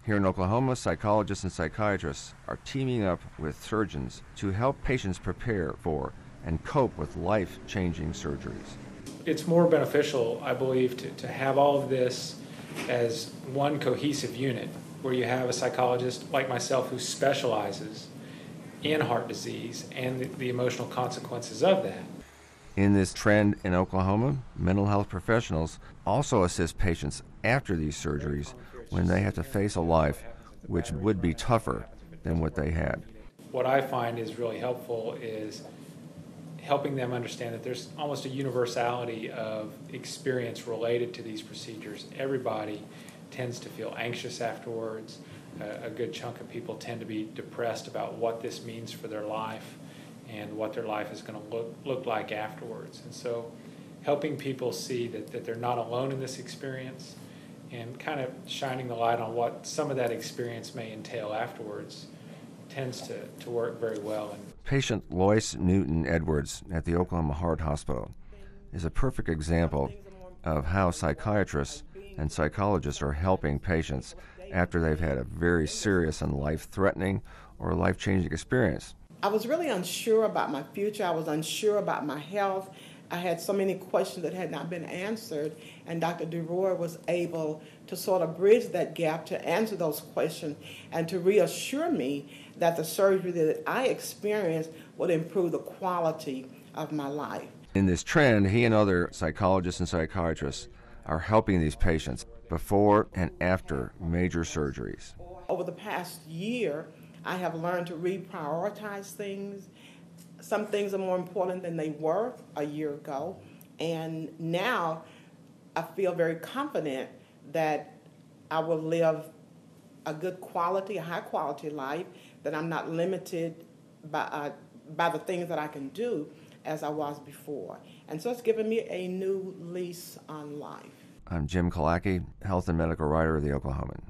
Here in Oklahoma, psychologists and psychiatrists are teaming up with surgeons to help patients prepare for and cope with life-changing surgeries. It's more beneficial, I believe, to have all of this as one cohesive unit, where you have a psychologist like myself who specializes in heart disease and the emotional consequences of that. In this trend in Oklahoma, mental health professionals also assist patients after these surgeries when they have to face a life which would be tougher than what they had. What I find is really helpful is helping them understand that there's almost a universality of experience related to these procedures. Everybody tends to feel anxious afterwards. A good chunk of people tend to be depressed about what this means for their life and what their life is going to look like afterwards. And so helping people see that they're not alone in this experience and kind of shining the light on what some of that experience may entail afterwards tends to work very well. Patient Lois Newton Edwards at the Oklahoma Heart Hospital is a perfect example of how psychiatrists and psychologists are helping patients after they've had a very serious and life-threatening or life-changing experience. I was really unsure about my future. I was unsure about my health. I had so many questions that had not been answered, and Dr. DuRoy was able to sort of bridge that gap to answer those questions and to reassure me that the surgery that I experienced would improve the quality of my life. In this trend, he and other psychologists and psychiatrists are helping these patients before and after major surgeries. Over the past year, I have learned to reprioritize things. Some things are more important than they were a year ago, and now I feel very confident that I will live a good quality, a high quality life, that I'm not limited by the things that I can do as I was before. And so it's given me a new lease on life. I'm Jim Kalaki, health and medical writer of the Oklahoman.